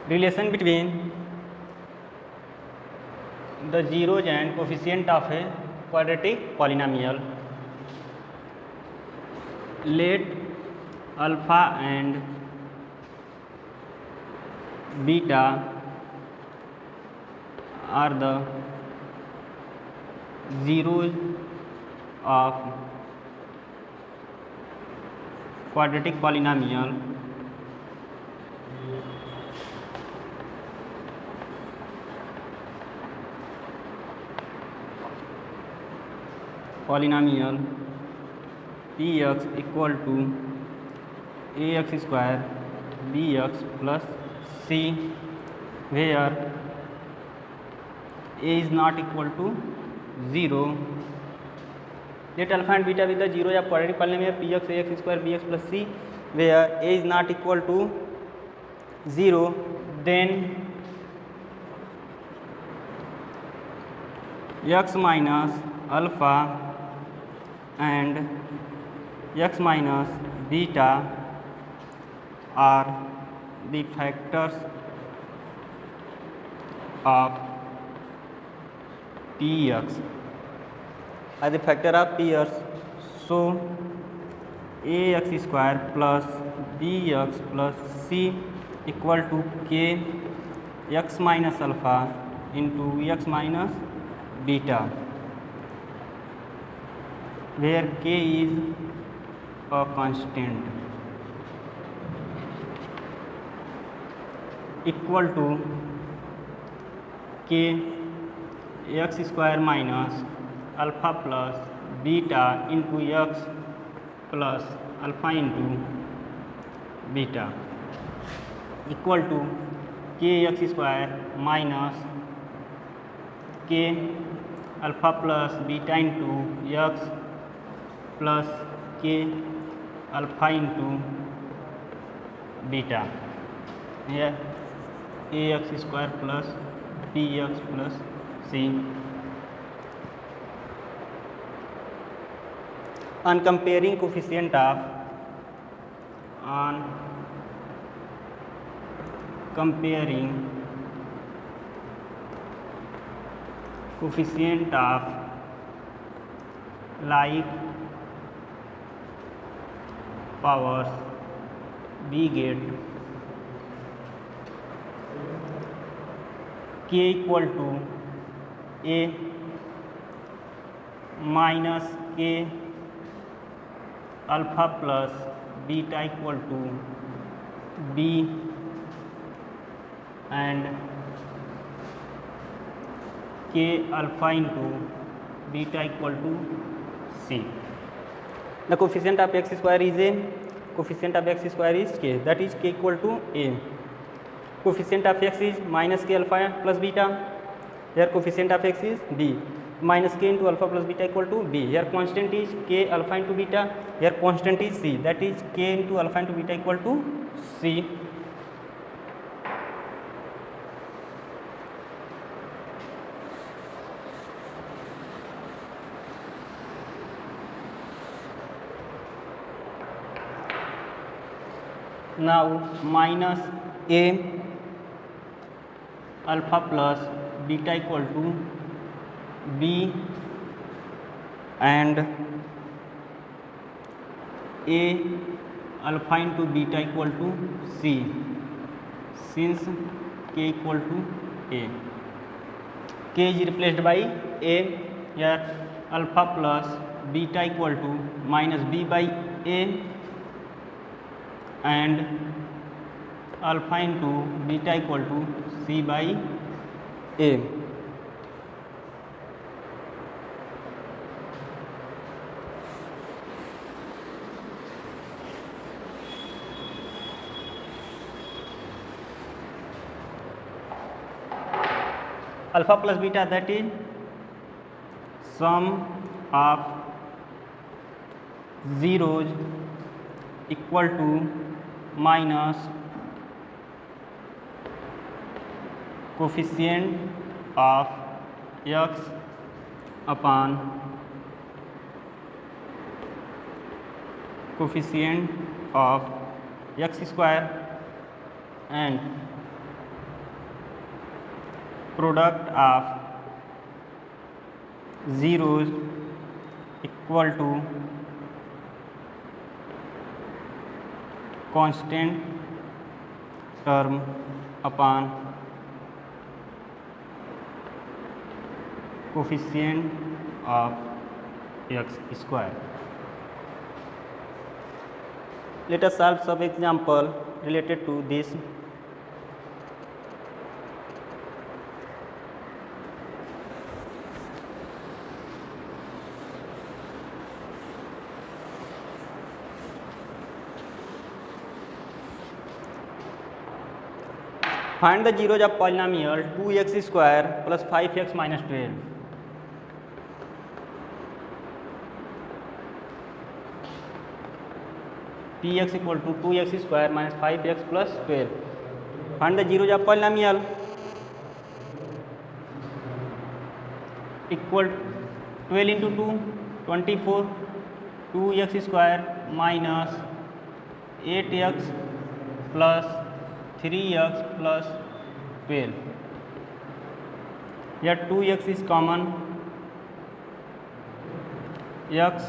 relation between the zeros and coefficient of a quadratic polynomial. Let alpha and beta are the zeros of quadratic polynomial px equal to ax square bx plus c, where a is not equal to 0. Let alpha and beta be the zeros of quadratic polynomial px ax square bx plus c, where a is not equal to 0. Then x minus alpha and x minus beta are the factors of px, are the factor of px. So ax square plus bx plus c equal to k x minus alpha into x minus beta, where k is a constant, equal to k x square minus alpha plus beta into x plus alpha into beta, equal to k x square minus k alpha plus beta into x plus k alpha into beta, here ax square plus bx plus c. On comparing coefficient of like powers, we get k equal to a minus k alpha plus beta equal to b, and k alpha into beta equal to c. The coefficient of x square is a, coefficient of x square is k, that is k equal to a. Coefficient of x is minus k alpha plus beta, here coefficient of x is b, minus k into alpha plus beta equal to b, here constant is k alpha into beta, here constant is c, that is k into alpha into beta equal to c. Now minus a alpha plus beta equal to b and a alpha into beta equal to c, since k equal to a. K is replaced by a, here alpha plus beta equal to minus b by a and alpha into beta equal to c by a. Alpha plus beta, that is sum of zeros equal to minus coefficient of x upon coefficient of x square and product of zeros equal to constant term upon coefficient of x square. Let us solve some example related to this. Find the zeros of polynomial 2x square plus 5x minus 12. Px equal to 2x square minus 5x plus 12. Find the zeros of polynomial equal 12 into 2 24, 2x square minus 8x plus 3x plus 12. Here 2x is common, x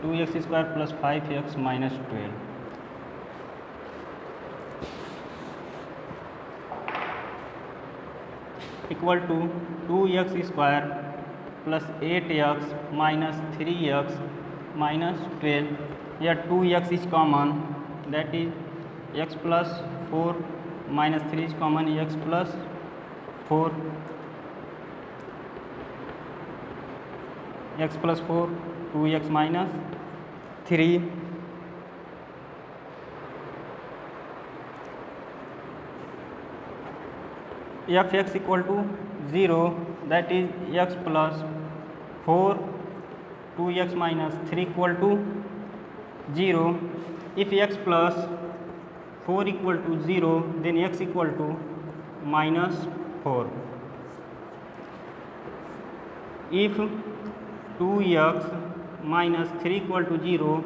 two x square plus 5x minus 12. Equal to 2x square plus 8x minus 3x minus 12. Here 2x is common, that is x plus 4 minus 3 is common, x plus 4, x plus 4, 2x minus 3. Fx equal to 0, that is x plus 4, 2x minus 3 equal to 0. If x plus 4 equal to 0, then x equal to minus 4. If 2x minus 3 equal to 0,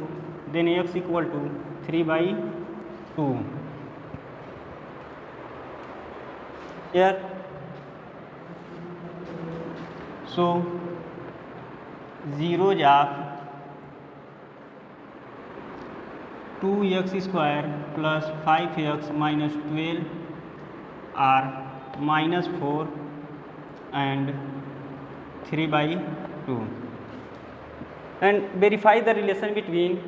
then x equal to 3 by 2. Here, so zeros of 2x square plus 5x minus 12 are minus 4 and 3 by 2. And verify the relation between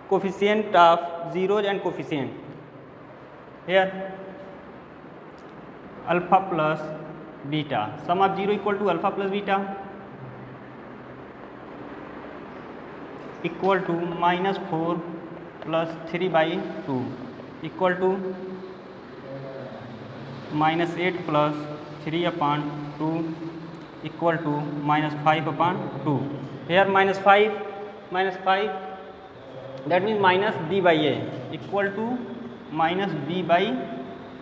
coefficient of zeros and coefficient. Here alpha plus beta, sum of 0 equal to alpha plus beta equal to minus 4 plus 3 by 2 equal to minus 8 plus 3 upon 2 equal to minus 5 upon 2. Here minus 5, that means minus b by a equal to minus b by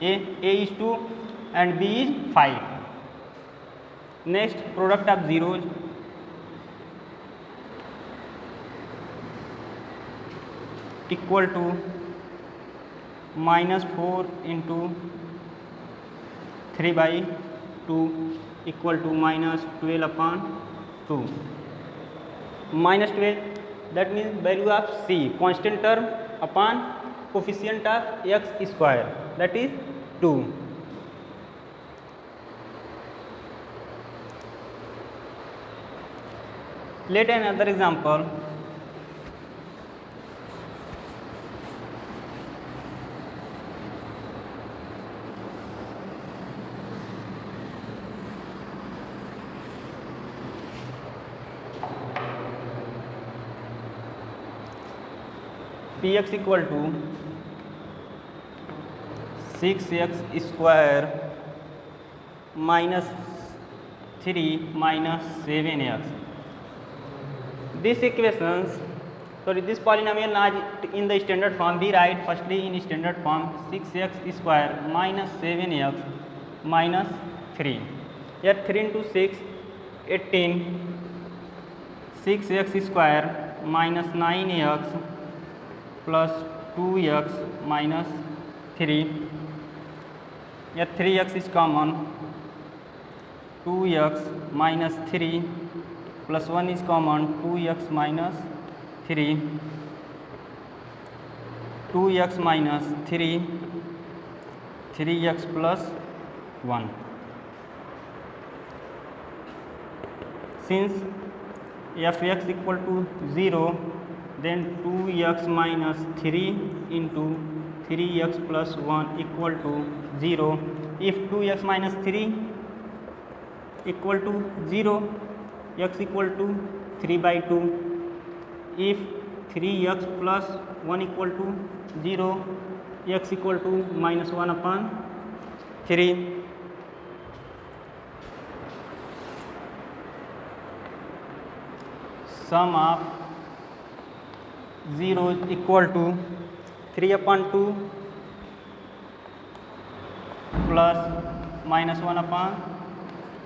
a is 2 and b is 5. Next, product of zeros equal to minus 4 into 3 by 2 equal to minus 12 upon 2. Minus 12, that means value of c, constant term upon coefficient of x square, that is 2. Let another example. Px equal to 6x square minus 3 minus 7x. This polynomial now in the standard form. We write firstly in standard form 6x square minus 7x minus 3. Here 3 into 6, 18 6x² minus 9x plus 2x minus 3 या 3x is common 2x minus 3 plus 1 is common 2x minus 3 2x minus 3 3x plus 1 since fx equal to 0 then 2x minus 3 into 3x plus 1 equal to 0. If 2x minus 3 equal to 0, x equal to 3 by 2. If 3x plus 1 equal to 0, x equal to minus 1 upon 3. Sum of 0 equal to 3 upon 2 plus minus 1 upon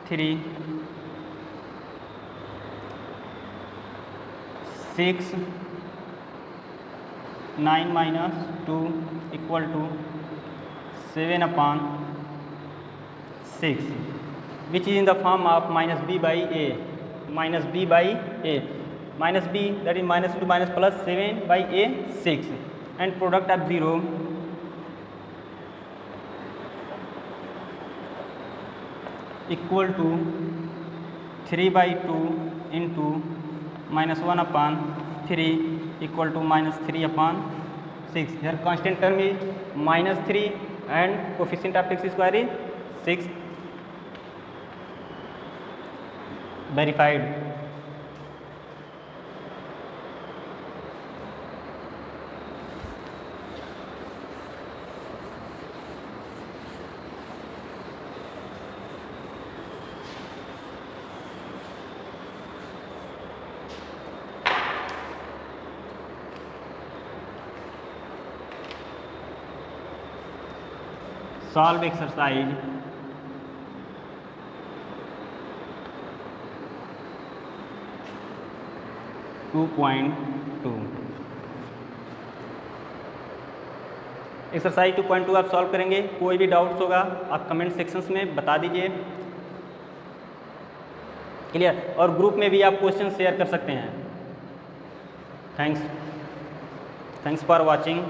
3. 6 9 minus 2 equal to 7 upon 6, which is in the form of minus b by a. Minus b by a. Minus b, that is minus into minus plus 7 by a 6, and product of 0 equal to 3 by 2 into minus 1 upon 3 equal to minus 3 upon 6. Here constant term is minus 3 and coefficient of x square is 6. Verified. Solve exercise 2.2. Exercise 2.2 आप solve करेंगे। कोई भी doubts होगा आप comment sections में बता दीजिए। Clear? और ग्रुप में भी आप क्वेश्चन शेयर कर सकते हैं। Thanks for watching.